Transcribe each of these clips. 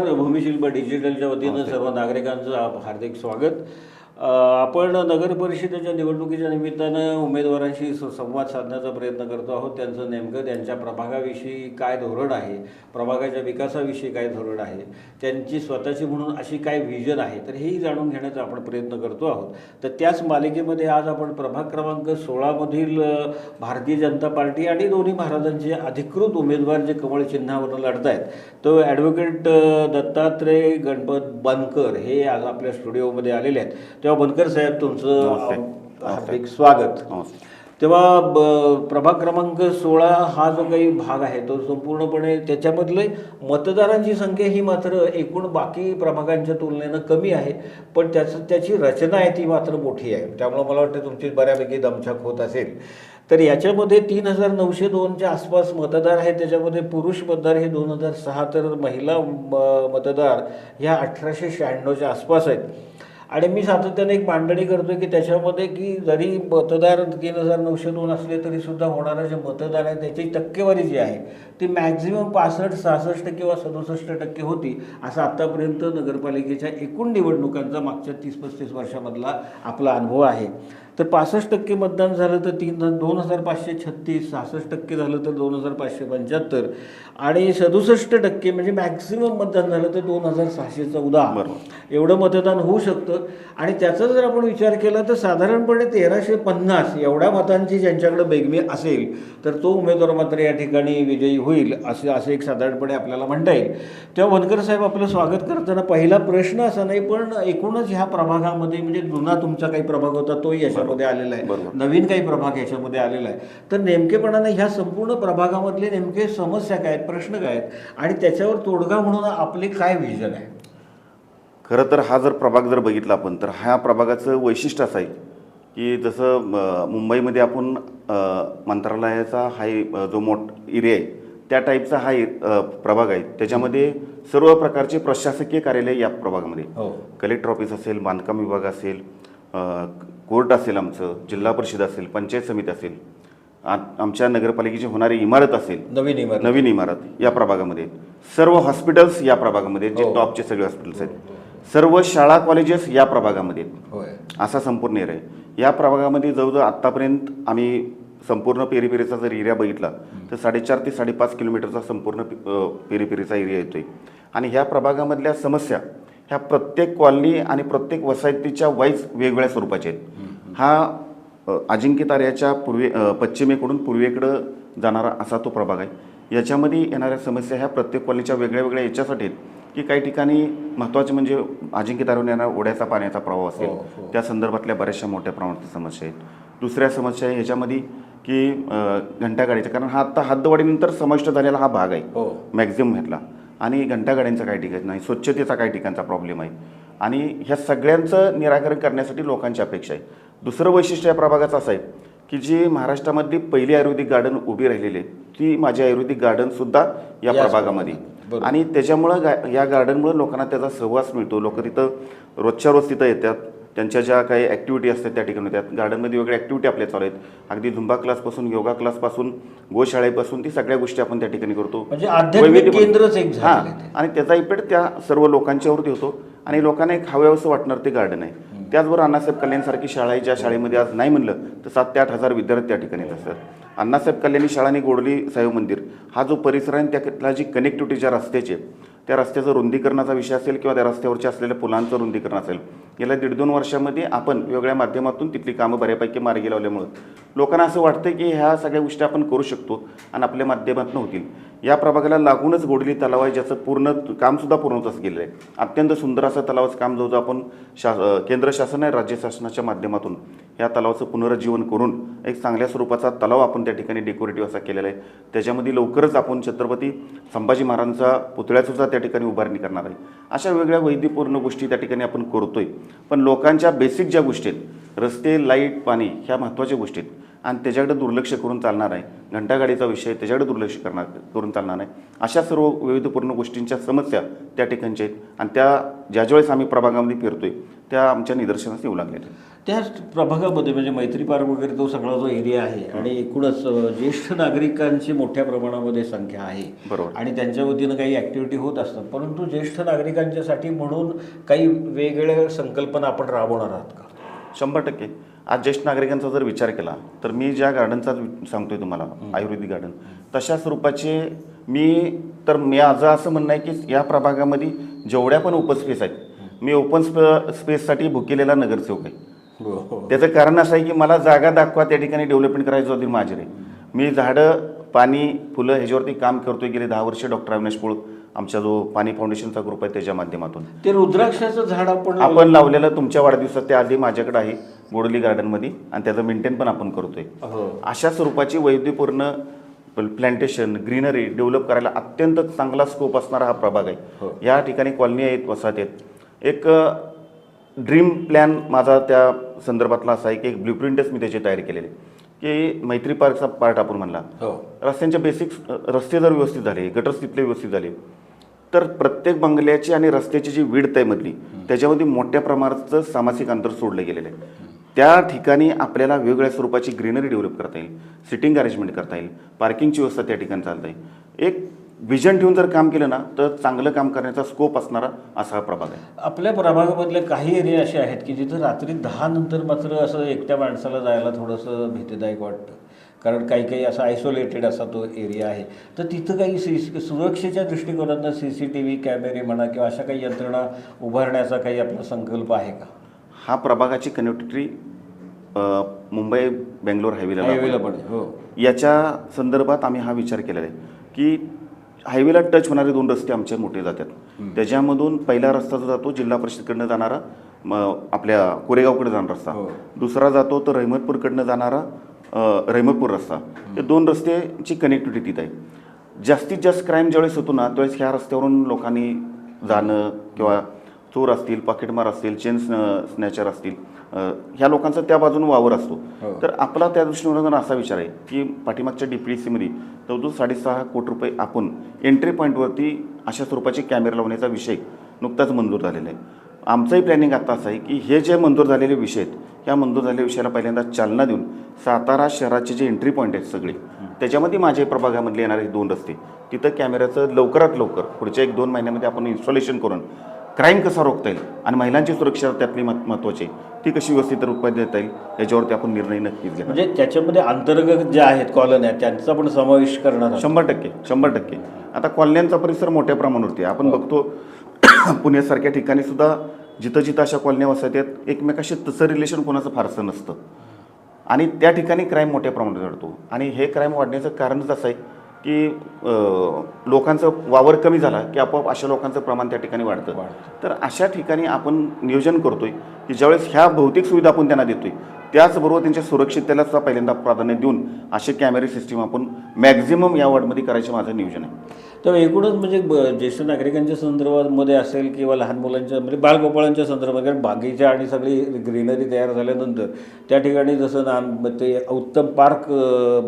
नमस्कार. भूमिशिल्प डिजिटलच्या वतीनं सर्व नागरिकांचं हार्दिक स्वागत. आपण नगर परिषदेच्या निवडणुकीच्या निमित्तानं उमेदवारांशी संवाद साधण्याचा प्रयत्न करतो आहोत. त्यांचं नेमकं त्यांच्या प्रभागाविषयी काय धोरण आहे, प्रभागाच्या विकासाविषयी काय धोरण आहे, त्यांची स्वतःची म्हणून अशी काय व्हिजन आहे, तर हेही जाणून घेण्याचा आपण प्रयत्न करतो आहोत. तर त्याच मालिकेमध्ये आज आपण प्रभाग क्रमांक 16मधील भारतीय जनता पार्टी आणि दोन्ही महाराजांचे अधिकृत उमेदवार जे कमळ चिन्हावरून लढत आहेत, तो ॲडव्होकेट दत्तात्रय गणपत बनकर हे आज आपल्या स्टुडिओमध्ये आलेले आहेत. तेव्हा बनकर साहेब, तुमचं हार्दिक स्वागत. तेव्हा प्रभाग क्रमांक 16 हा जो काही भाग आहे तो संपूर्णपणे त्याच्यामधले मतदारांची संख्या ही मात्र एकूण बाकी प्रभागांच्या तुलनेनं कमी आहे, पण त्याची रचना आहे ती मात्र मोठी आहे. त्यामुळे मला वाटतं तुमची बऱ्यापैकी दमछाक होत असेल. तर याच्यामध्ये 3902च्या आसपास मतदार आहेत. त्याच्यामध्ये पुरुष मतदार हे 2006, तर महिला मतदार ह्या 1896च्या आसपास आहेत. आणि मी सातत्याने एक मांडणी करतो की त्याच्यामध्ये की जरी मतदार 3902 असले तरी सुद्धा होणारं जे मतदार आहे त्याची टक्केवारी जी आहे ती मॅक्झिमम 65, 66 किंवा 67% होती, असा आत्तापर्यंत नगरपालिकेच्या एकूण निवडणुकांचा मागच्या 30-35 वर्षामधला आपला अनुभव आहे. तर 65% मतदान झालं तर 2536, 66% झालं तर 2575 आणि 67% म्हणजे मॅक्सिमम मतदान झालं तर 2614 एवढं मतदान होऊ शकतं. आणि त्याचा जर आपण विचार केला तर साधारणपणे 1350 एवढ्या मतांची ज्यांच्याकडे बेगमी असेल तर तो उमेदवार मात्र या ठिकाणी विजयी होईल असं एक साधारणपणे आपल्याला म्हणता येईल. तेव्हा बनकर साहेब, आपलं स्वागत करताना पहिला प्रश्न असा नाही, पण एकूणच ह्या प्रभागामध्ये म्हणजे जुना तुमचा काही प्रभाग होता तोही याच्यामध्ये आलेला आहे, नवीन काही प्रभाग याच्यामध्ये आलेला आहे, तर नेमकेपणाने ह्या संपूर्ण प्रभागामधले नेमके समस्या काय आहेत, प्रश्न काय आहेत आणि त्याच्यावर तोडगा म्हणून आपले काय व्हिजन आहे? खरं तर हा जर प्रभाग जर बघितला आपण तर ह्या प्रभागाचं वैशिष्ट्य असं आहे की जसं मुंबईमध्ये आपण मंत्रालयाचा हा जो एरिया आहे त्या टाईपचा हा प्रभाग आहे. त्याच्यामध्ये सर्व प्रकारचे प्रशासकीय कार्यालय या प्रभागामध्ये, कलेक्टर ऑफिस असेल, बांधकाम विभाग असेल, कोर्ट असेल, आमचं जिल्हा परिषद असेल, पंचायत समिती असेल, आमच्या नगरपालिकेची होणारी इमारत असेल, नवीन इमारत या प्रभागामध्ये, सर्व हॉस्पिटल्स या प्रभागामध्ये जे टॉपचे सगळे हॉस्पिटल्स आहेत, सर्व शाळा कॉलेजेस या प्रभागामध्ये, असा संपूर्ण एरिया आहे. या प्रभागामध्ये जवळजवळ आत्तापर्यंत आम्ही संपूर्ण पेरीपेरीचा जर एरिया बघितला तर 4.5 ते 5.5 किलोमीटरचा संपूर्ण पेरीपेरीचा एरिया येतोय. आणि ह्या प्रभागामधल्या समस्या ह्या प्रत्येक कॉलनी आणि प्रत्येक वसाहतीच्या वाईज वेगवेगळ्या स्वरूपाच्या आहेत. हा अजिंक्य ताऱ्याच्या पश्चिमेकडून पूर्वेकडं जाणारा असा तो प्रभाग आहे. याच्यामध्ये येणाऱ्या समस्या ह्या प्रत्येक कॉलनीच्या वेगळ्या वेगळ्या याच्यासाठी आहेत की काही ठिकाणी महत्त्वाचे म्हणजे अजिंक्य ताऱ्यावरून येणारा ओढ्याचा पाण्याचा प्रवाह असेल, त्या संदर्भातल्या बऱ्याचशा मोठ्या प्रमाणात समस्या आहेत. दुसऱ्या समस्या आहे ह्याच्यामध्ये की घंटागाडीचा, कारण हा आत्ता हद्दवाढीनंतर समाविष्ट झालेला हा भाग आहे मॅक्झिमम ह्यातला, आणि घंटागाड्यांचा काही ठिकाण नाही, स्वच्छतेचा काही ठिकाणचा प्रॉब्लेम आहे आणि ह्या सगळ्यांचं निराकरण करण्यासाठी लोकांची अपेक्षा आहे. दुसरं वैशिष्ट्य या प्रभागाचं असं आहे की जी महाराष्ट्रामधली पहिली आयुर्वेदिक गार्डन उभी राहिलेली आहे ती माझी आयुर्वेदिक गार्डनसुद्धा या प्रभागामध्ये, आणि त्याच्यामुळं या गार्डनमुळे लोकांना त्याचा सहवास मिळतो. लोक तिथं रोजच्या रोज तिथं येतात, त्यांच्या ज्या काही ॲक्टिव्हिटी असतात त्या ठिकाणी येतात. गार्डनमध्ये वेगळ्या ॲक्टिव्हिटी आपल्या चालू आहेत, अगदी झुंबा क्लासपासून, योगा क्लासपासून, गोशाळेपासून, ती सगळ्या गोष्टी आपण त्या ठिकाणी करतो. हां, आणि त्याचा इफेक्ट त्या सर्व लोकांच्यावरती होतो आणि लोकांना एक हव्यावंसं वाटणार ते गार्डन आहे. त्याचबरोबर अण्णासाहेब कल्याणसारखी शाळा आहे, ज्या शाळेमध्ये आज नाही म्हणलं तर 7 ते 8 हजार विद्यार्थी त्या ठिकाणी असतात. अण्णासाहेब कल्याणी शाळा आणि गोडली साई मंदिर हा जो परिसर आहे त्यातला जी कनेक्टिव्हिटी ज्या रस्त्याची, त्या रस्त्याचं रुंदीकरणाचा विषय असेल किंवा त्या रस्त्यावरच्या असलेल्या पुलांचं रुंदीकरण असेल, गेल्या 1.5-2 वर्षामध्ये आपण वेगवेगळ्या माध्यमातून तिथली कामं बऱ्यापैकी मार्गी लावल्यामुळं लोकांना असं वाटतं की ह्या सगळ्या गोष्टी आपण करू शकतो आणि आपल्या माध्यमातून होतील. या प्रभागाला लागूनच गोडली तलाव आहे, ज्याचं पूर्ण कामसुद्धा पूर्णत्वास गेलेलं आहे. अत्यंत सुंदर असं तलावाचं काम जवळजवळ आपण केंद्र शासन आणि राज्य शासनाच्या माध्यमातून या तलावाचं पुनरुज्जीवन करून एक चांगल्या स्वरूपाचा तलाव आपण त्या ठिकाणी डेकोरेटिव्ह असा केलेला आहे. त्याच्यामध्ये लवकरच आपण छत्रपती संभाजी महाराजांचा पुतळ्यासुद्धा त्या ठिकाणी उभारणी करणार आहे. अशा वेगळ्या वैविध्यपूर्ण गोष्टी त्या ठिकाणी आपण करतोय. पण लोकांच्या बेसिक ज्या गोष्टी आहेत, रस्ते, लाईट, पाणी, ह्या महत्त्वाच्या गोष्टी आहेत आणि त्याच्याकडे दुर्लक्ष करून चालणार आहे. घंटागाडीचा विषय त्याच्याकडे दुर्लक्ष करून चालणार नाही. अशा सर्व वैविध्यपूर्ण गोष्टींच्या समस्या त्या ठिकाणच्या आहेत आणि त्या ज्यावेळेस आम्ही प्रभागामध्ये फिरतोय त्या आमच्या निदर्शनास येऊ लागलेल्या. त्याच प्रभागामध्ये म्हणजे मैत्री पार्क वगैरे तो सगळा जो एरिया आहे आणि एकूणच ज्येष्ठ नागरिकांची मोठ्या प्रमाणामध्ये संख्या आहे. बरोबर. आणि त्यांच्या वतीनं काही ॲक्टिव्हिटी होत असतात, परंतु ज्येष्ठ नागरिकांच्यासाठी म्हणून काही वेगवेगळ्या संकल्पना आपण राबवणार आहात का? 100%. आज ज्येष्ठ नागरिकांचा जर विचार केला तर मी ज्या गार्डनचा सांगतोय तुम्हाला, आयुर्वेदिक गार्डन, तशा स्वरूपाचे मी आज असं म्हणणं आहे की या प्रभागामध्ये जेवढ्या पण ओपन स्पेस आहेत, मी ओपन स्पेससाठी भुकेलेला नगरसेवक आहे. त्याचं कारण असं आहे की मला जागा दाखवा, त्या ठिकाणी डेव्हलपमेंट करायचं होती माझी रे. मी झाडं, पाणी, फुलं ह्याच्यावरती काम करतोय गेले 10 वर्ष. डॉक्टर अविनाश पोळ आमचा जो पाणी फाउंडेशनचा ग्रुप आहे त्याच्या माध्यमातून ते रुद्राक्षाचं झाड आपण लावलेलं तुमच्या वाढदिवसात त्या आधी माझ्याकडे आहे बोडली गार्डनमध्ये आणि त्याचं मेंटेन पण आपण करतोय. अशा स्वरूपाची वैविध्यपूर्ण प्लांटेशन, ग्रीनरी डेव्हलप करायला अत्यंत चांगला स्कोप असणारा हा प्रभाग आहे. या ठिकाणी कॉलनी आहेत, वसाहत आहेत. एक ड्रीम प्लॅन माझा त्या संदर्भातला असा आहे की एक ब्ल्यूप्रिंटच मी त्याची तयारी केलेली की मैत्री पार्कचा पार्ट आपण म्हणला, रस्त्यांच्या बेसिक्स, रस्ते जर व्यवस्थित झाले, गटर तिथले व्यवस्थित झाले तर प्रत्येक बंगल्याची आणि रस्त्याची जी विड्थ आहे मधली त्याच्यामध्ये मोठ्या प्रमाणाचं सामाजिक अंतर सोडलं गेलेलं आहे. त्या ठिकाणी आपल्याला वेगवेगळ्या स्वरूपाची ग्रीनरी डेव्हलप करता येईल, सिटिंग अरेंजमेंट करता येईल, पार्किंगची व्यवस्था त्या ठिकाणी चालता येईल. एक विजन ठेवून जर काम केलं ना तर चांगलं काम करण्याचा स्कोप असणारा असा हा प्रभाग आहे. आपल्या प्रभागामधले काही एरिया असे आहेत की जिथं रात्री 10 नंतर मात्र असं एकट्या माणसाला जायला थोडंसं भीतीदायक वाटतं, कारण काही असा आयसोलेटेड असा तो एरिया आहे. तर तिथं काही सुरक्षेच्या दृष्टिकोनातून CCTV कॅमेरे म्हणा किंवा अशा काही यंत्रणा उभारण्याचा काही आपला संकल्प आहे का? हा प्रभागाची कनेक्टिव्हिटी मुंबई बेंगलोर हायवेला पण हो, याच्या संदर्भात आम्ही हा विचार केलेला आहे की हायवेला टच होणारे 2 रस्ते आमचे मोठे जातात. त्याच्यामधून पहिला रस्ता जो जातो जिल्हा परिषदकडनं जाणारा आपल्या कोरेगावकडे जाणारा रस्ता, दुसरा जातो तर रहमतपूरकडनं जाणारा रहमतपूर रस्ता. हे 2 रस्त्याची कनेक्टिव्हिटी तिथं आहे. जास्तीत जास्त क्राईम ज्यावेळेस होतो ना त्यावेळेस ह्या रस्त्यावरून लोकांनी जाणं किंवा चोर असतील, पॉकेटमार असतील, चेन स्नॅचर असतील, ह्या लोकांचा त्या बाजून वावर असतो. तर आपला त्या दृष्टीने असा विचार आहे की पाठीमागच्या DPDCमध्ये जवळजवळ 6.5 कोटी रुपये आपण एंट्री पॉईंटवरती अशा स्वरूपाचे कॅमेरे लावण्याचा विषय नुकताच मंजूर झालेला आहे. आमचंही प्लॅनिंग आता असं आहे की हे जे मंजूर झालेले विषय आहेत ह्या मंजूर झालेल्या विषयाला पहिल्यांदा चालना देऊन सातारा शहराचे जे एंट्री पॉईंट आहेत सगळे त्याच्यामध्ये माझ्या प्रभागामधले येणारे 2 रस्ते तिथं कॅमेऱ्याचं लवकरात लवकर पुढच्या 1-2 महिन्यामध्ये आपण इन्स्टॉलेशन करून क्राईम कसा रोखता येईल आणि महिलांची सुरक्षा त्यातली महत्त्वाची ती कशी व्यवस्थित रूपात देता येईल याच्यावरती आपण निर्णय नक्कीच घेऊ. म्हणजे त्याच्यामध्ये अंतर्गत ज्या आहेत कॉलन्या त्यांचा पण समावेश करणार 100%. आता कॉलन्यांचा परिसर मोठ्या प्रमाणावरती आपण बघतो पुण्यासारख्या ठिकाणी सुद्धा जिथं जिथं अशा कॉलन्या वसतात एकमेकाशी तसं रिलेशन कोणाचं फारसं नसतं आणि त्या ठिकाणी क्राईम मोठ्या प्रमाणात वाढतो. आणि हे क्राईम वाढण्याचं कारणच असं आहे की लोकांचा वावर कमी झाला की आपोआप अशा लोकांचं प्रमाण त्या ठिकाणी वाढतं. तर अशा ठिकाणी आपण नियोजन करतोय की ज्यावेळेस ह्या भौतिक सुविधा आपण त्यांना देतोय त्याचबरोबर त्यांच्या सुरक्षिततेला सुद्धा पहिल्यांदा प्राधान्य देऊन असे कॅमेरे सिस्टीम आपण मॅक्झिमम या वॉर्डमध्ये करायचं माझं नियोजन आहे. तर एकूणच म्हणजे ज्येष्ठ नागरिकांच्या संदर्भामध्ये असेल किंवा लहान मुलांच्या म्हणजे बालगोपाळांच्या संदर्भात, कारण बागीचा आणि सगळी ग्रीनरी तयार झाल्यानंतर त्या ठिकाणी जसं ते उत्तम पार्क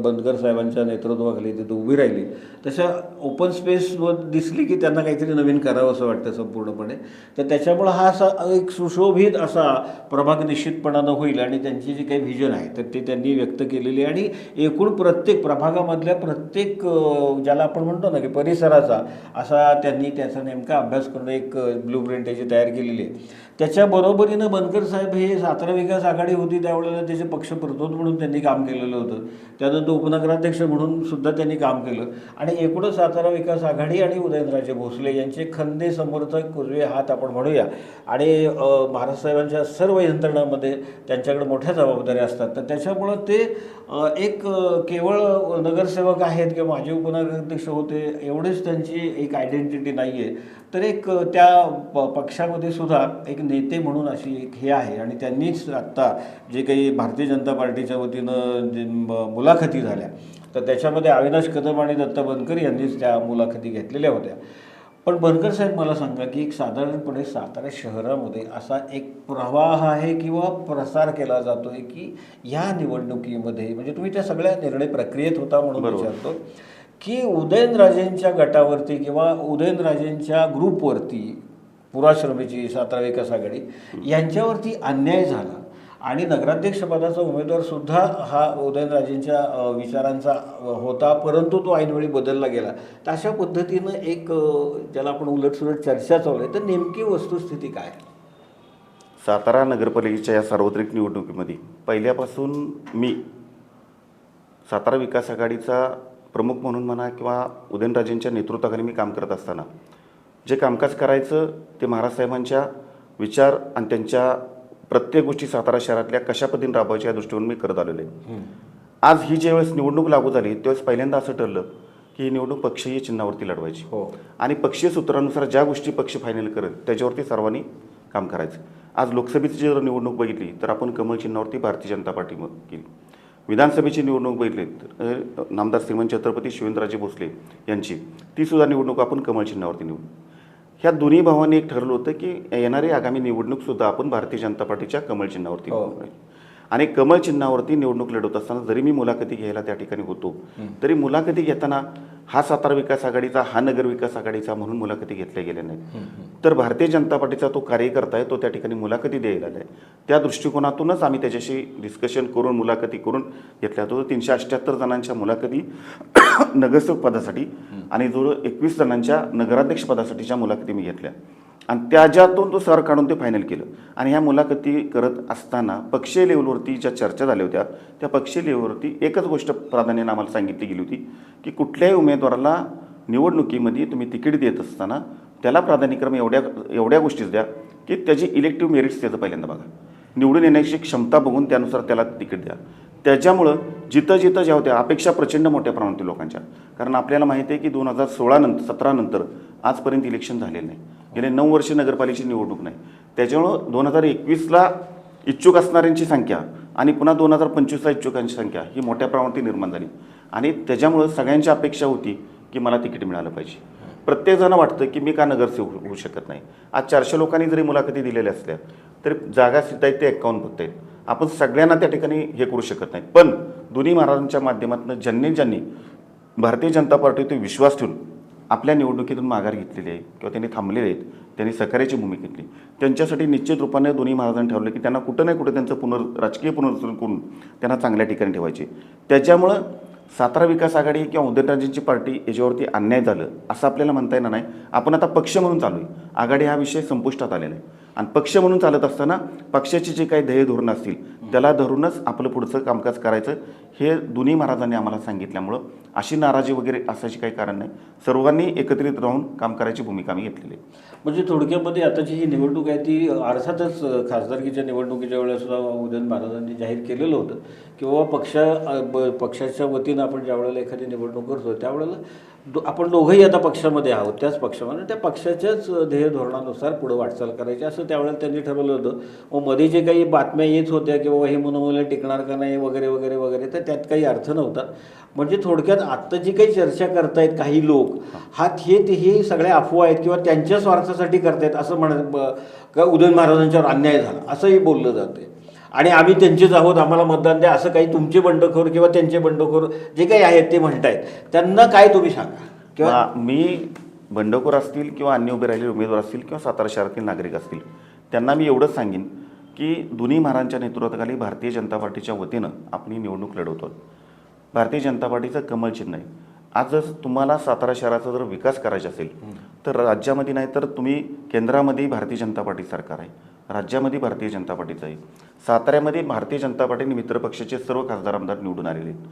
बनकर साहेबांच्या नेतृत्वाखाली तिथे उभी राहिली तशा ओपन स्पेसवर दिसली की त्यांना काहीतरी नवीन करावं असं वाटतं संपूर्णपणे. तर त्याच्यामुळं हा असा एक सुशोभित असा प्रभाग निश्चितपणानं होईल आणि त्यांची जी काही व्हिजन आहे तर ती त्यांनी व्यक्त केलेली आहे. आणि एकूण प्रत्येक प्रभागामधल्या प्रत्येक ज्याला आपण म्हणतो ना की परिसराचा असा त्यांनी त्याचा नेमका अभ्यास करून एक ब्लूप्रिंट त्याची तयार केलेली आहे. त्याच्या बरोबरीनं बनकर साहेब हे सातारा विकास आघाडी होती त्यावेळेला त्याचे पक्ष प्रतोद म्हणून त्यांनी काम केलेलं होतं. त्यानंतर उपनगराध्यक्ष म्हणून सुद्धा त्यांनी काम केलं. आणि एकूणच सातारा विकास आघाडी आणि उदयनराजे भोसले यांचे खंदे समर्थक उजवे हात आपण म्हणूया. आणि महाराज साहेबांच्या सर्व यंत्रणामध्ये त्यांच्याकडे मोठ्या जबाबदाऱ्या असतात. तर त्याच्यामुळं ते एक केवळ नगरसेवक आहेत किंवा माजी उपनगराध्यक्ष होते एवढेच त्यांची एक आयडेंटिटी नाही आहे, तर एक त्या पक्षामध्ये सुद्धा एक नेते म्हणून अशी एक हे आहे. आणि त्यांनीच आत्ता जे काही भारतीय जनता पार्टीच्या वतीनं जे मुलाखती झाल्या तर त्याच्यामध्ये अविनाश कदम आणि दत्ता बनकर यांनीच त्या मुलाखती घेतलेल्या होत्या. पण बनकर साहेब मला सांगा की एक साधारणपणे सातारा शहरामध्ये असा एक प्रवाह आहे किंवा प्रसार केला जातोय की या निवडणुकीमध्ये, म्हणजे तुम्ही त्या सगळ्या निर्णय प्रक्रियेत होता म्हणून विचारतो, की उदयनराजेंच्या गटावरती किंवा उदयनराजेंच्या ग्रुपवरती पुराश्रमीची सातारा विकास आघाडी यांच्यावरती अन्याय झाला आणि नगराध्यक्षपदाचा उमेदवार सुद्धा हा उदयनराजेंच्या विचारांचा होता, परंतु तो ऐनवेळी बदलला गेला. तर अशा पद्धतीनं एक ज्याला आपण उलटसुलट चर्चा चालू आहे, तर नेमकी वस्तुस्थिती काय? सातारा नगरपालिकेच्या या सार्वत्रिक निवडणुकीमध्ये पहिल्यापासून मी सातारा विकास आघाडीचा प्रमुख म्हणून म्हणा किंवा उदयनराजेंच्या नेतृत्वाखाली मी काम करत असताना जे कामकाज करायचं ते महाराज साहेबांच्या विचार आणि त्यांच्या प्रत्येक गोष्टी सातारा शहरातल्या कशा पद्धतीने राबवायच्या या दृष्टीने मी करत आलेलो आहे. आज ही ज्यावेळेस निवडणूक लागू झाली त्यावेळेस पहिल्यांदा असं ठरलं की ही निवडणूक पक्षीय चिन्हावरती लढवायची आणि पक्षीय सूत्रानुसार ज्या गोष्टी पक्ष फायनल करेल त्याच्यावरती सर्वांनी काम करायचं. आज लोकसभेची जर निवडणूक बघितली तर आपण कमळ चिन्हावरती भारतीय जनता पार्टी केली. विधानसभेची निवडणूक बघितली तर नामदार श्रीमंत छत्रपती शिवेंद्रराजे भोसले यांची ती सुद्धा निवडणूक आपण कमळ चिन्हावरती निवडू. ह्या दोन्ही भावांनी एक ठरलं होतं की येणारी आगामी निवडणूक सुद्धा आपण भारतीय जनता पार्टीच्या कमळ चिन्हावरती आणि कमळ चिन्हावरती निवडणूक लढवत असताना जरी मी मुलाखती घ्यायला त्या ठिकाणी होतो तरी मुलाखती घेताना हा सातारा विकास आघाडीचा हा नगर विकास आघाडीचा म्हणून मुलाखती घेतल्या गेल्या नाहीत. तर भारतीय जनता पार्टीचा तो कार्यकर्ता आहे, तो त्या ठिकाणी मुलाखती द्यायला आहे. त्या दृष्टिकोनातूनच आम्ही त्याच्याशी डिस्कशन करून मुलाखती करून घेतल्या. तो 378 जणांच्या मुलाखती नगरसेवक पदासाठी आणि जो 21 जणांच्या नगराध्यक्ष पदासाठीच्या मुलाखती मी घेतल्या आणि त्याच्यातून तो सर काढून ते फायनल केलं. आणि ह्या मुलाखती करत असताना पक्षीय लेवलवरती ज्या चर्चा झाल्या होत्या त्या पक्षीय लेवलवरती एकच गोष्ट प्राधान्याने आम्हाला सांगितली गेली होती की कुठल्याही उमेदवाराला निवडणुकीमध्ये तुम्ही तिकीट देत असताना त्याला प्राधान्यक्रम एवढ्या गोष्टीच द्या की त्याची इलेक्टिव्ह मेरिट्स त्याचं पहिल्यांदा बघा, निवडून येण्याची क्षमता बघून त्यानुसार त्याला तिकीट द्या. त्याच्यामुळं जिथं ज्या होत्या अपेक्षा प्रचंड मोठ्या प्रमाणात लोकांच्या, कारण आपल्याला माहिती आहे की 2017 नंतर आजपर्यंत इलेक्शन झालेलं नाही. गेले 9 वर्षे नगरपालिकेची निवडणूक नाही. त्याच्यामुळं 2021ला इच्छुक असणाऱ्यांची संख्या आणि पुन्हा 2025ला इच्छुकांची संख्या ही मोठ्या प्रमाणात निर्माण झाली आणि त्याच्यामुळं सगळ्यांची अपेक्षा होती की मला तिकीट मिळालं पाहिजे. प्रत्येकजण वाटतं की मी का नगरसेवक होऊ शकत नाही. आज 400 लोकांनी जरी मुलाखती दिलेल्या असल्या तरी जागा सीट आहेत ते 51 फक्त आहेत. आपण सगळ्यांना त्या ठिकाणी हे करू शकत नाही. पण दोन्ही महाराजांच्या माध्यमातून ज्यांनी भारतीय जनता पार्टीवर विश्वास ठेवून आपल्या निवडणुकीतून माघार घेतलेली आहे किंवा त्यांनी थांबलेले आहेत, त्यांनी सहकार्याची भूमिका घेतली, त्यांच्यासाठी निश्चित रूपाने दोन्ही महाराजांनी ठरवलं की त्यांना कुठं नाही कुठं त्यांचं राजकीय पुनर्वसन करून त्यांना चांगल्या ठिकाणी ठेवायचे. त्याच्यामुळं सातारा विकास आघाडी किंवा उदयनराजेंची पार्टी याच्यावरती अन्याय झालं असं आपल्याला म्हणता येणार नाही. आपण आता पक्ष म्हणून चालू आहे. आघाडी हा विषय संपुष्टात आलेला आहे आणि पक्ष म्हणून चालत असताना पक्षाची जे काही ध्येय धोरणं असतील त्याला धरूनच आपलं पुढचं कामकाज करायचं हे दोन्ही महाराजांनी आम्हाला सांगितल्यामुळं अशी नाराजी वगैरे असायची काही कारण नाही. सर्वांनी एकत्रित राहून काम करायची भूमिका आम्ही घेतलेली आहे. म्हणजे थोडक्यामध्ये आताची ही निवडणूक आहे ती अर्थातच खासदारकीच्या निवडणुकीच्या वेळेस सुद्धा उदयन महाराजांनी जाहीर केलेलं होतं की बाबा पक्षाच्या वतीनं आपण ज्या वेळेला एखादी निवडणूक करतो त्यावेळेला आपण दोघंही आता पक्षामध्ये आहोत, त्याच पक्षामध्ये त्या पक्षाच्याच ध्येय धोरणानुसार पुढं वाटचाल करायची असं त्यावेळेला त्यांनी ठरवलं होतं. मग मध्ये जे काही बातम्या येत होत्या की बाबा हे मनोमूल्य टिकणार का नाही वगैरे वगैरे वगैरे, तर त्यात काही अर्थ नव्हता. म्हणजे थोडक्यात आत्ता जी काही चर्चा करतायत काही लोक हे सगळ्या अफवा आहेत किंवा त्यांच्या स्वार्थासाठी करतायत असं का उदयन महाराजांच्यावर अन्याय झाला असंही बोललं जाते आणि आम्ही त्यांचेच आहोत आम्हाला मतदान द्या असं काही तुमचे बंडखोर किंवा त्यांचे बंडखोर जे काही आहेत ते म्हणतायत. त्यांना काय तुम्ही सांगा? किंवा मी बंडखोर असतील किंवा अन्य उभे राहिलेले उमेदवार असतील किंवा सातारा शहरातील नागरिक असतील त्यांना मी एवढंच सांगेन की दोन्ही महाराजांच्या नेतृत्वाखाली भारतीय जनता पार्टीच्या वतीनं आपण ही निवडणूक लढवतो. भारतीय जनता पार्टीचं कमळ चिन्ह आहे. आज जर तुम्हाला सातारा शहराचा जर विकास करायचा असेल तर राज्यामध्ये नाही तर तुम्ही केंद्रामध्ये भारतीय जनता पार्टी सरकार आहे, राज्यामध्ये भारतीय जनता पार्टीचं आहे, साताऱ्यामध्ये भारतीय जनता पार्टीने मित्र पक्षाचे सर्व खासदार आमदार निवडून आलेले आहेत.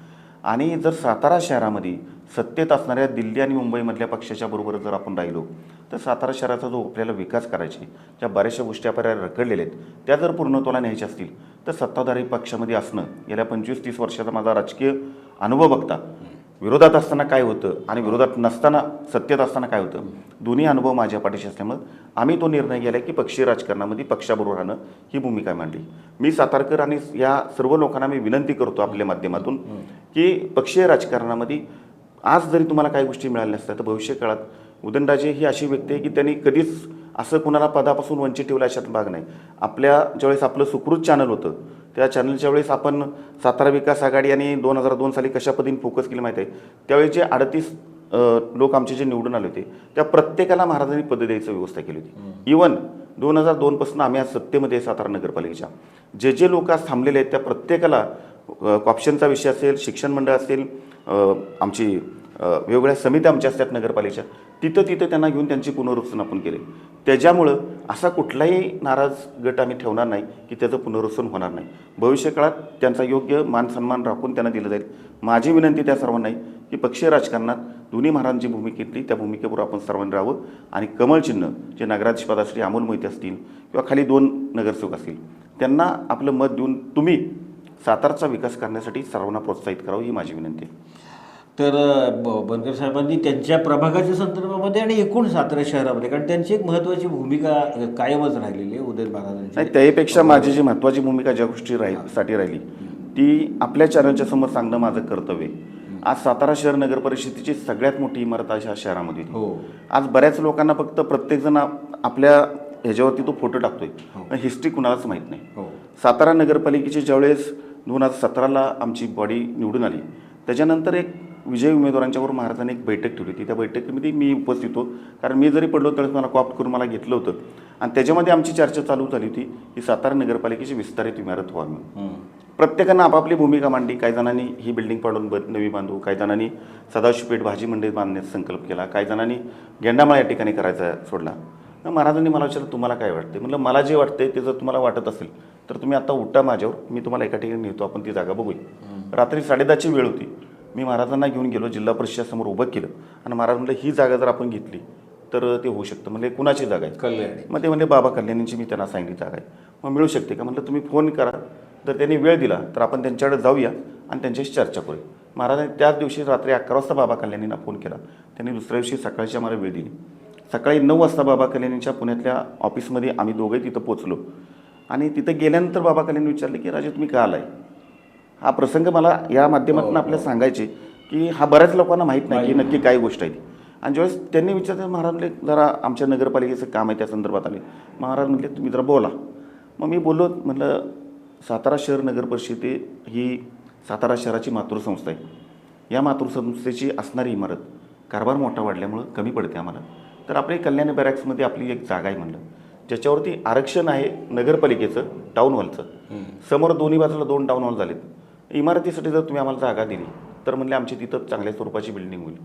आणि जर सातारा शहरामध्ये सत्तेत असणाऱ्या दिल्ली आणि मुंबईमधल्या पक्षाच्या बरोबर जर आपण राहिलो तर सातारा शहराचा जो आपल्याला विकास करायचे ज्या बऱ्याचशा गोष्टी आपल्याला रखडलेल्या आहेत त्या जर पूर्णत्वाला न्यायच्या असतील तर सत्ताधारी पक्षामध्ये असणं गेल्या 25-30 वर्षाचा माझा राजकीय अनुभव बघता विरोधात असताना काय होतं आणि विरोधात नसताना सत्तेत असताना काय होतं दोन्ही अनुभव माझ्या पाठीशी असल्यामुळे आम्ही तो निर्णय केला की पक्षीय राजकारणामध्ये पक्षाबरोबर राहणं ही भूमिका मांडली. मी सातारकर आणि या सर्व लोकांना मी विनंती करतो आपल्या माध्यमातून की पक्षीय राजकारणामध्ये आज जरी तुम्हाला काही गोष्टी मिळाल्या नसत्या तर भविष्य काळात उदयनराजे ही अशी व्यक्ती आहे की त्यांनी कधीच असं कुणाला पदापासून वंचित ठेवलं अशात भाग नाही. आपल्या ज्यावेळेस आपलं सुकृत चॅनल होतं त्या चॅनलच्या वेळेस आपण सातारा विकास आघाडी आणि 2002 साली कशा पद्धतीने फोकस केलं माहिती आहे. त्यावेळी जे 38 लोक आमचे जे निवडून आले होते त्या प्रत्येकाला महाराजांनी पद द्यायची व्यवस्था केली होती. इवन 2002 पासून आम्ही आज सत्तेमध्ये सातारा नगरपालिकेच्या जे लोक आज थांबलेले आहेत त्या प्रत्येकाला ऑप्शनचा विषय असेल, शिक्षण मंडळ असेल, आमची वेगवेगळ्या समित्या आमच्या असतात नगरपालिकेच्या, तिथं त्यांना घेऊन त्यांची पुनर्वसन आपण केले. त्याच्यामुळं असा कुठलाही नाराज गट आम्ही ठेवणार नाही की त्याचं पुनर्वसन होणार नाही. भविष्य काळात त्यांचा योग्य मान सन्मान राखून त्यांना दिलं जाईल. माझी विनंती त्या सर्वांना आहे की पक्षीय राजकारणात दोन्ही महाराजांची भूमिका घेतली त्या भूमिकेवर आपण सर्वांनी राहावं आणि कमळ चिन्ह जे नगराध्यक्षपदासाठी अमोल मोहिते असतील किंवा खाली 2 नगरसेवक असतील त्यांना आपलं मत देऊन तुम्ही सातारचा विकास करण्यासाठी सर्वांना प्रोत्साहित करावं ही माझी विनंती आहे. तर बनकर साहेबांनी त्यांच्या प्रभागाच्या संदर्भामध्ये आणि एकूण सातारा शहरामध्ये, कारण त्यांची एक महत्त्वाची भूमिका कायमच राहिलेली आहे उदयन महाराजांची. नाही, त्यापेक्षा माझी जी महत्त्वाची भूमिका ज्या गोष्टी साठी राहिली ती आपल्या चॅनलच्या समोर सांगणं माझं कर्तव्य आहे. आज सातारा शहर नगर परिषदेची सगळ्यात मोठी इमारत अशा शहरामध्ये होती. आज बऱ्याच लोकांना फक्त प्रत्येकजण आपल्या ह्याच्यावरती तो फोटो टाकतोय, हिस्ट्री कुणालाच माहीत नाही. सातारा नगरपालिकेची ज्यावेळेस 2017ला आमची बॉडी निवडून आली त्याच्यानंतर एक विजयी उमेदवारांच्यावर महाराजांनी एक बैठक ठेवली होती. त्या बैठकीमध्ये मी उपस्थित होतो, कारण मी जरी पडलो त्यावेळेस मला कॉप्ट करून मला घेतलं होतं आणि त्याच्यामध्ये आमची चर्चा चालू झाली होती की सातारा नगरपालिकेची विस्तारित इमारत व्हावी. प्रत्येकानं आपापली भूमिका मांडली. काही जणांनी ही बिल्डिंग पाडून नवी बांधू, काही जणांनी सदाशिवपेठ भाजी मंडई बांधण्याचा संकल्प केला, काही जणांनी गेंडामाळा या ठिकाणी करायचा सोडला. महाराजांनी मला विचारलं तुम्हाला काय वाटते. म्हटलं मला जे वाटते ते जर तुम्हाला वाटत असेल तर तुम्ही आता उठा माझ्यावर, मी तुम्हाला एका ठिकाणी नेतो, आपण ती जागा बघूया. रात्री 10:30ची वेळ होती. मी महाराजांना घेऊन गेलो, जिल्हा परिषदेसमोर उभं केलं आणि महाराज म्हणलं ही जागा जर आपण घेतली तर ते होऊ शकतं. म्हणजे कुणाची जागा आहे? कल्याणी. मग ते म्हणजे बाबा कल्याणींची. मी त्यांना सांगितली जागा आहे. मग मिळू शकते का? म्हटलं तुम्ही फोन करा, जर त्यांनी वेळ दिला तर आपण त्यांच्याकडे जाऊया आणि त्यांच्याशी चर्चा करूया. महाराजांनी त्याच दिवशी रात्री 11 वाजता बाबा कल्याणींना फोन केला. त्यांनी दुसऱ्या दिवशी सकाळची आम्हाला वेळ दिली. सकाळी 9 वाजता बाबा कल्याणींच्या पुण्यातल्या ऑफिसमध्ये आम्ही दोघंही तिथं पोचलो आणि तिथं गेल्यानंतर बाबा कल्याणी विचारले की राजे तुम्ही का आलाय. हा प्रसंग मला या माध्यमातून आपल्याला सांगायचे की हा बऱ्याच लोकांना माहीत नाही की नक्की काय गोष्ट आहे ती. आणि ज्यावेळेस त्यांनी विचारलं महाराज म्हणले जरा आमच्या नगरपालिकेचं काम आहे त्या संदर्भात आले. महाराज म्हटले तुम्ही जरा बोला. मग मी बोललो. म्हटलं सातारा शहर नगर परिषद ही सातारा शहराची मातृसंस्था आहे. या मातृसंस्थेची असणारी इमारत कारभार मोठा वाढल्यामुळं कमी पडते आम्हाला. तर आपली कल्याणी बॅरॅक्समध्ये आपली एक जागा आहे म्हणलं, ज्याच्यावरती आरक्षण आहे नगरपालिकेचं टाऊन हॉलचं. समोर दोन्ही बाजूला 2 टाऊन हॉल झालेत. इमारतीसाठी जर तुम्ही आम्हाला जागा दिली तर म्हणले आमची तिथं चांगल्या स्वरूपाची बिल्डिंग होईल.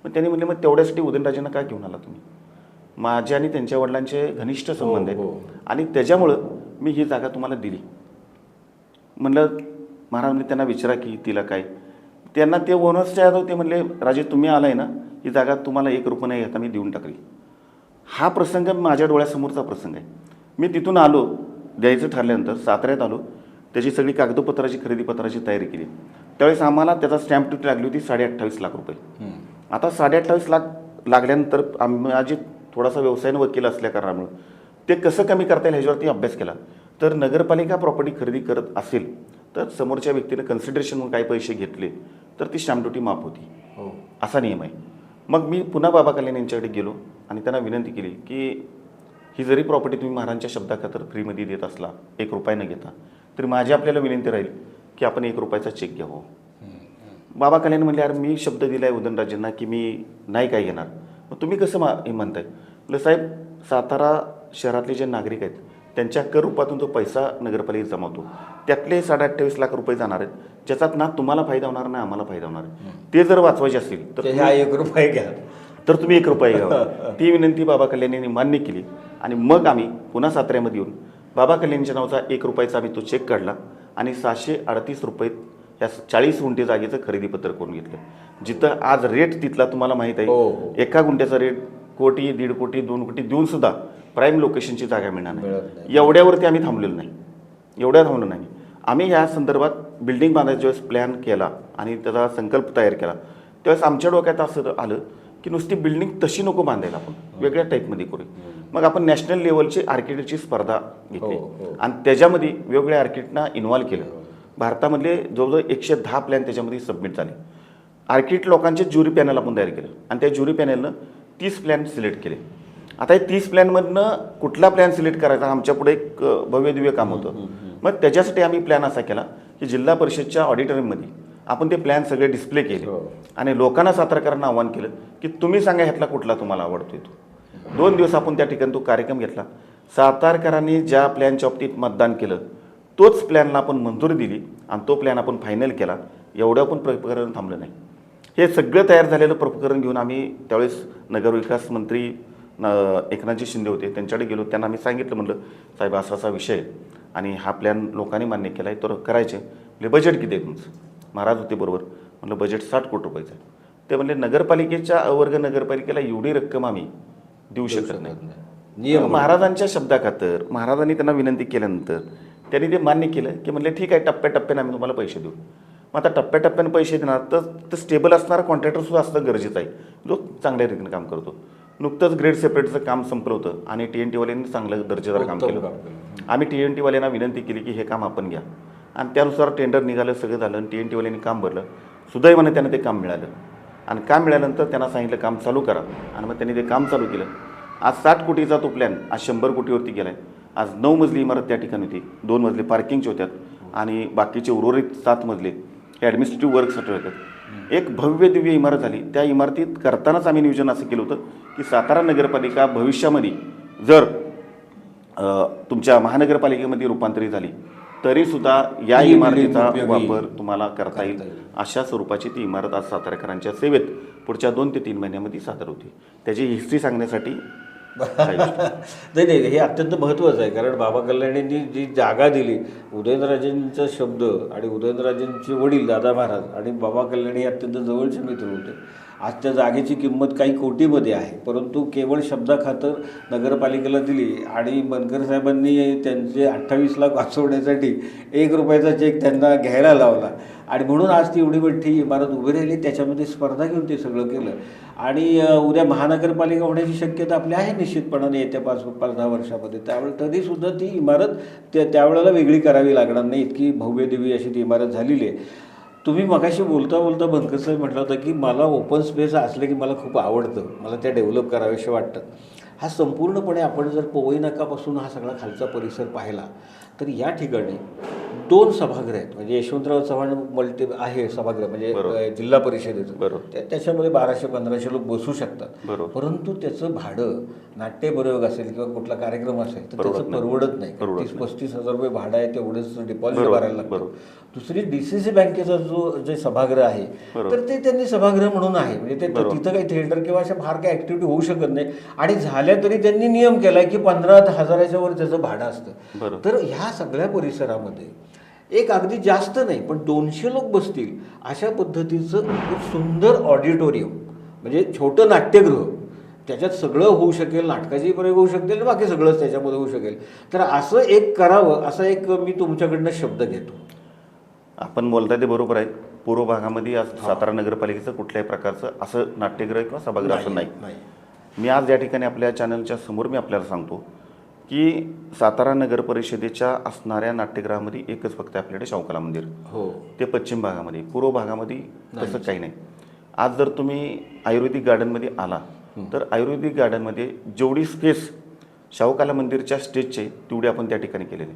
मग त्यांनी म्हणले मग तेवढ्यासाठी उदयनराजेंना काय घेऊन आला तुम्ही. माझे आणि त्यांच्या वडिलांचे घनिष्ठ संबंध आहेत आणि त्याच्यामुळं मी ही जागा तुम्हाला दिली. म्हणलं महाराज म्हणजे त्यांना विचारा की तिला काय. त्यांना ते ओनर्सच्या यादव ते म्हणले राजे तुम्ही आलाय ना, ही जागा तुम्हाला 1 रुपया नाही घेता मी देऊन टाकली. हा प्रसंग माझ्या डोळ्यासमोरचा प्रसंग आहे. मी तिथून आलो, द्यायचं ठरल्यानंतर साताऱ्यात आलो, त्याची सगळी कागदपत्राची खरेदीपत्राची तयारी केली. त्यावेळेस आम्हाला त्याचा स्टॅम्प ड्युटी लागली होती 28.5 लाख रुपये. आता 28.5 लाख लागल्यानंतर माझी थोडासा व्यवसायानं वकील असल्या कारणामुळे ते कसं कमी करता येईल ह्याच्यावरती अभ्यास केला. तर नगरपालिका प्रॉपर्टी खरेदी करत असेल तर समोरच्या व्यक्तीने कन्सिडरेशन म्हणून काही पैसे घेतले तर ती स्टॅम्प ड्युटी माफ होती, असा नियम आहे. मग मी पुन्हा बाबा कल्याण यांच्याकडे गेलो आणि त्यांना विनंती केली की ही जरी प्रॉपर्टी तुम्ही महाराजांच्या शब्दाखातर फ्रीमध्ये देत असला 1 रुपया न घेता तरी माझी आपल्याला विनंती राहील की आपण 1 रुपयाचा चेक घ्यावं. बाबा कल्याण म्हणले यार मी शब्द दिला आहे उदयनराजेंना की मी नाही काय घेणार. मग तुम्ही कसं हे म्हणताय. म्हटलं साहेब सातारा शहरातले जे नागरिक आहेत त्यांच्या कर रूपातून जो पैसा नगरपालिकेत जमावतो त्यातले 28.5 लाख रुपये जाणार आहेत, ज्याच्यात ना तुम्हाला फायदा होणार ना आम्हाला फायदा होणार आहे. ते जर वाचवायचे असतील तर 1 रुपया घ्या, तर तुम्ही 1 रुपया घ्यावा. ती विनंती बाबा कल्याणींनी मान्य केली आणि मग आम्ही पुन्हा साताऱ्यामध्ये येऊन बाबा कल्याणीच्या नावाचा 1 रुपयाचा आम्ही तो चेक काढला आणि 738 रुपये या 40 गुंठे जागेचं खरेदीपत्र करून घेतलं. जिथं आज रेट तिथला तुम्हाला माहीत आहे, 1 गुंठ्याचा रेट 1 कोटी 1.5 कोटी 2 कोटी देऊन सुद्धा प्राईम लोकेशनची जागा मिळणार नाही. एवढ्यावरती आम्ही थांबलेलो नाही, थांबलो नाही. आम्ही या संदर्भात बिल्डिंग बांधायच्या वेळेस प्लॅन केला आणि त्याचा संकल्प तयार केला. त्यावेळेस आमच्या डोक्यात असं आलं की नुसती बिल्डिंग तशी नको बांधायला, आपण वेगळ्या टाईपमध्ये करूया. मग आपण नॅशनल लेवलची आर्किटेक्टची स्पर्धा घेतली आणि त्याच्यामध्ये वेगवेगळ्या आर्किटेक्टना इन्व्हॉल्व केलं. भारतामधले जवळजवळ 110 प्लॅन त्याच्यामध्ये सबमिट झाले. आर्किटेक्ट लोकांचे ज्युरी पॅनल आपण तयार केलं आणि त्या ज्युरी पॅनलनं 30 प्लॅन सिलेक्ट केले. आता हे 30 प्लॅनमधनं कुठला प्लॅन सिलेक्ट करायचा आमच्या पुढे एक भव्य दिव्य काम होतं. मग त्याच्यासाठी आम्ही प्लॅन असा केला की जिल्हा परिषदच्या ऑडिटोरियममध्ये आपण ते प्लॅन सगळे डिस्प्ले केले आणि लोकांना सातारकरांना आव्हान केलं की तुम्ही सांगा ह्यातला कुठला तुम्हाला आवडतोय तो. 2 दिवस आपण त्या ठिकाणी तो कार्यक्रम घेतला. सातारकरांनी ज्या प्लॅनच्या बाबतीत मतदान केलं तोच प्लॅनला आपण मंजुरी दिली आणि तो प्लॅन आपण फायनल केला. एवढं पण प्रकरण थांबलं नाही. हे सगळं तयार झालेलं प्रकरण घेऊन आम्ही त्यावेळेस नगरविकास मंत्री एकनाथजी शिंदे होते, त्यांच्याकडे गेलो. त्यांना आम्ही सांगितलं, म्हणलं साहेब असा असा विषय आणि हा प्लॅन लोकांनी मान्य केला आहे तर करायचे. म्हणजे बजेट किती आहे तुमचं? महाराज होते बरोबर. म्हणलं बजेट 60 कोटी रुपयाचं आहे. ते म्हणले नगरपालिकेच्या अवर्ग नगरपालिकेला एवढी रक्कम आम्ही देऊ शकत नाही. महाराजांच्या शब्दाखातर महाराजांनी त्यांना विनंती केल्यानंतर त्यांनी ते मान्य केलं की म्हणले ठीक आहे, टप्प्याटप्प्याने आम्ही तुम्हाला पैसे देऊ. मग आता टप्प्याटप्प्याने पैसे देणार तर स्टेबल असणारा कॉन्ट्रॅक्टरसुद्धा असणं गरजेचं आहे जो चांगल्या रीतीने काम करतो. नुकतंच ग्रेड सेपरेटचं काम संपलं होतं आणि TNT-वाल्यांनी चांगलं दर्जेदार काम केलं. आम्ही TNT-वाल्यांना विनंती केली की हे काम आपण घ्या आणि त्यानुसार टेंडर निघालं, सगळं झालं आणि TNT-वाल्यांनी काम भरलं. सुदैवाने त्यांना ते काम मिळालं आणि काम मिळाल्यानंतर त्यांना सांगितलं काम चालू करा आणि मग त्यांनी ते काम चालू केलं. आज 60 कोटीचा तो प्लॅन आज 100 कोटीवरती गेला आहे. आज 9 मजली इमारत त्या ठिकाणी होती, 2 मजली पार्किंगचे होत्यात आणि बाकीचे उर्वरित 7 मजले हे ॲडमिनिस्ट्रेटिव्ह वर्कसाठी होतात. एक भव्य दिव्य इमारत झाली. त्या इमारतीत करतानाच आम्ही नियोजन असं केलं होतं की सातारा नगरपालिका भविष्यामध्ये जर तुमच्या महानगरपालिकेमध्ये रूपांतरित झाली तरीसुद्धा या इमारतीचा वापर तुम्हाला करता येईल अशा स्वरूपाची ती इमारत आज सातारकरांच्या सेवेत पुढच्या 2 ते 3 महिन्यामध्ये सादर होती. त्याची हिस्ट्री सांगण्यासाठी नाही, हे अत्यंत महत्त्वाचं आहे. कारण बाबा कल्याणींनी जी जागा दिली, उदयनराजेंचा शब्द आणि उदयनराजेंचे वडील दादा महाराज आणि बाबा कल्याणी अत्यंत जवळचे मित्र होते. आज त्या जागेची किंमत काही कोटीमध्ये आहे, परंतु केवळ शब्दाखातर नगरपालिकेला दिली आणि बनकर साहेबांनी त्यांचे 28 लाख वाचवण्यासाठी 1 रुपयाचा चेक त्यांना घ्यायला लावला आणि म्हणून आज ती एवढी मोठी इमारत उभी राहिली. त्याच्यामध्ये स्पर्धा घेऊन ते सगळं केलं आणि उद्या महानगरपालिका होण्याची शक्यता आपली आहे निश्चितपणाने येत्या 5-10 वर्षामध्ये. त्यावेळी तरीसुद्धा ती इमारत त्यावेळेला वेगळी करावी लागणार नाही, इतकी भव्य दिव्य अशी ती इमारत झालेली आहे. तुम्ही मगाशी बोलता बोलता बनकर साहेब म्हटलं होतं की मला ओपन स्पेस असले की मला खूप आवडतं, मला त्या डेव्हलप करावेसे वाटतं. हा संपूर्णपणे आपण जर पवई नाकापासून हा सगळा खालचा परिसर पाहिला तर या ठिकाणी 2 सभागृह आहेत. म्हणजे यशवंतराव चव्हाण मल्टी आहे सभागृह, म्हणजे जिल्हा परिषदेचं. त्याच्यामध्ये 1200-1500 लोक बसू शकतात. परंतु त्याचं भाडं नाट्यप्रयोग असेल किंवा कुठला कार्यक्रम असेल तर त्याचं परवडत नाही. 30-35 हजार रुपये भाडं आहे, तेवढंच डिपॉझिट भरायला लागतं. दुसरी DCC बँकेचा जे सभागृह आहे तर ते त्यांनी सभागृह म्हणून आहे, म्हणजे ते तिथं काही थिएटर किंवा अशा फार काही ॲक्टिव्हिटी होऊ शकत नाही आणि झाल्या तरी त्यांनी नियम केलाय की 15,000च्या वर त्याचं भाडं असतं. तर ह्या सगळ्या परिसरामध्ये एक अगदी जास्त नाही पण 200 लोक बसतील अशा पद्धतीचं एक सुंदर ऑडिटोरियम, म्हणजे छोटं नाट्यगृह, त्याच्यात सगळं होऊ शकेल, नाटकाची प्रयोग होऊ शकेल, बाकी सगळंच त्याच्यामध्ये होऊ शकेल. तर असं एक करावं असा एक मी तुमच्याकडनं शब्द घेतो. आपण बोलताय ते बरोबर आहे. पूर्व भागामध्ये आज सातारा नगरपालिकेचं कुठल्याही प्रकारचं असं नाट्यगृह किंवा सभागृह असं नाही. मी आज या ठिकाणी आपल्या चॅनलच्या समोर मी आपल्याला सांगतो की सातारा नगर परिषदेच्या असणाऱ्या नाट्यगृहामध्ये एकच फक्त आपल्याकडे शाहूकला मंदिर, ते पश्चिम भागामध्ये. पूर्व भागामध्ये तसं काही नाही. आज जर तुम्ही आयुर्वेदिक गार्डनमध्ये आला तर आयुर्वेदिक गार्डनमध्ये जेवढी स्पेस शाहूकला मंदिरच्या स्टेजचे तेवढे आपण त्या ठिकाणी केलेले.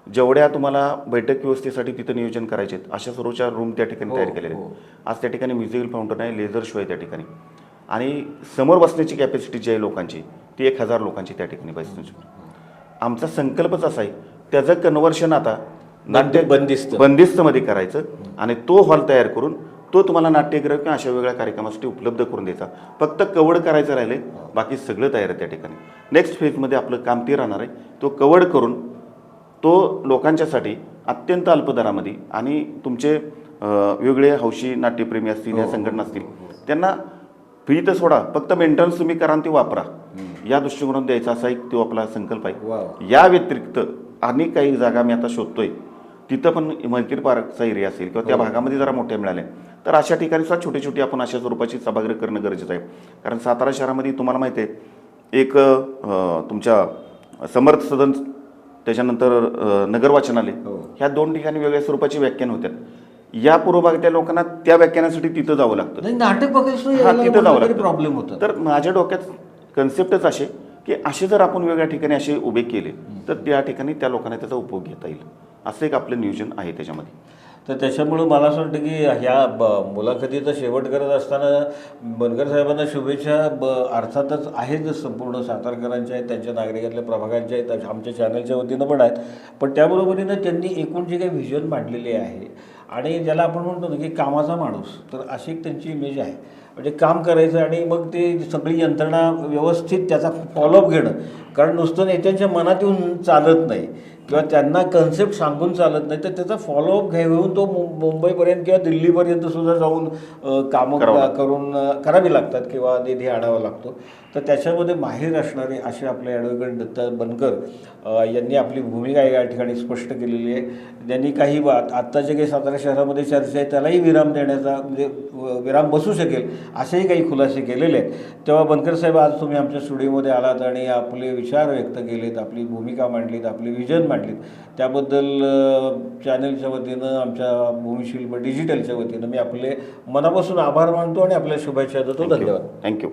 जेवढ्या तुम्हाला बैठक व्यवस्थेसाठी तिथं नियोजन करायचे अशा सर्वच्या रूम त्या ठिकाणी तयार केलेले. आज त्या ठिकाणी म्युझिकल फाउंटन आहे, लेझर शो आहे त्या ठिकाणी आणि समोर बसण्याची कॅपॅसिटी जी आहे लोकांची ती 1000 लोकांची त्या ठिकाणी बसण्याची. आमचा संकल्पच असा आहे त्याचं कन्व्हर्शन आता नाट्य बंदिस्तमध्ये करायचं आणि तो हॉल तयार करून तो तुम्हाला नाट्यगृह किंवा अशा वेगळ्या कार्यक्रमासाठी उपलब्ध करून द्यायचा. फक्त कवड करायचं राहिले, बाकी सगळं तयार आहे त्या ठिकाणी. नेक्स्ट फेजमध्ये आपलं काम ते राहणार आहे. तो कवड करून तो लोकांच्यासाठी अत्यंत अल्प दरामध्ये आणि तुमचे वेगळे हौशी नाट्यप्रेमी असतील या संघटना असतील त्यांना फी तर सोडा, फक्त मेंटेनन्स तुम्ही करा आणि ते वापरा या दृष्टिकोनातून द्यायचा असा एक तो आपला संकल्प आहे. या व्यतिरिक्त अनेक काही जागा मी आता शोधतोय, तिथं पण मंकिर पार्कचा एरिया असेल किंवा त्या भागामध्ये जरा मोठ्या मिळाल्या तर अशा ठिकाणी सुद्धा छोटी छोटी आपण अशा स्वरूपाची सभागृह करणं गरजेचं आहे. कारण सातारा शहरामध्ये तुम्हाला माहिती आहे एक तुमच्या समर्थ सदन, त्याच्यानंतर नगर वाचनालय, ह्या 2 ठिकाणी वेगळ्या स्वरूपाची व्याख्यान होत्यात. या पूर्व भागातल्या लोकांना त्या व्याख्यानासाठी तिथं जावं लागतं. नाही, नाटक हा, तिथं जावं लागतं. प्रॉब्लेम होता. तर माझ्या डोक्यात कन्सेप्टच असे की असे जर आपण वेगळ्या ठिकाणी असे उभे केले तर त्या ठिकाणी त्या लोकांना त्याचा उपभोग घेता येईल, असं एक आपलं नियोजन आहे त्याच्यामध्ये. तर त्याच्यामुळं मला असं वाटतं की ह्या मुलाखतीचा शेवट करत असताना बनकर साहेबांना शुभेच्छा अर्थातच आहेतच, संपूर्ण सातारकरांच्या आहेत, त्यांच्या नागरिकातल्या प्रभागांच्या आहेत, आमच्या चॅनलच्या वतीनं पण आहेत. पण त्याबरोबरीनं त्यांनी एकूण जे काही व्हिजन मांडलेले आहे आणि ज्याला आपण म्हणतो ना की कामाचा माणूस, तर अशी एक त्यांची इमेज आहे. म्हणजे काम करायचं आणि मग ते सगळी यंत्रणा व्यवस्थित त्याचा फॉलोअप घेणं. कारण नुसतं नेत्यांच्या मनात येऊन चालत नाही किंवा त्यांना कन्सेप्ट सांगून चालत नाही, तर त्याचा फॉलोअप घेऊन तो मुंबईपर्यंत किंवा दिल्लीपर्यंत सुद्धा जाऊन कामं करून करावी लागतात किंवा निधी आणावा लागतो. तर त्याच्यामध्ये माहीर असणारे असे आपले ॲडव्होकेट दत्ता बनकर यांनी आपली भूमिका या ठिकाणी स्पष्ट केलेली आहे. त्यांनी काही आत्ता जे काही सातारा शहरामध्ये चर्चा आहे त्यालाही विराम देण्याचा, म्हणजे विराम बसू शकेल असेही काही खुलासे केलेले आहेत. तेव्हा बनकर साहेब, आज तुम्ही आमच्या स्टुडिओमध्ये आलात आणि आपले विचार व्यक्त केलेत, आपली भूमिका मांडलीत, आपली विजन मांडलीत, त्याबद्दल चॅनलच्या वतीनं, आमच्या भूमिशिल्प डिजिटलच्या वतीनं मी आपले मनापासून आभार मानतो आणि आपल्याला शुभेच्छा देतो. धन्यवाद. थँक्यू.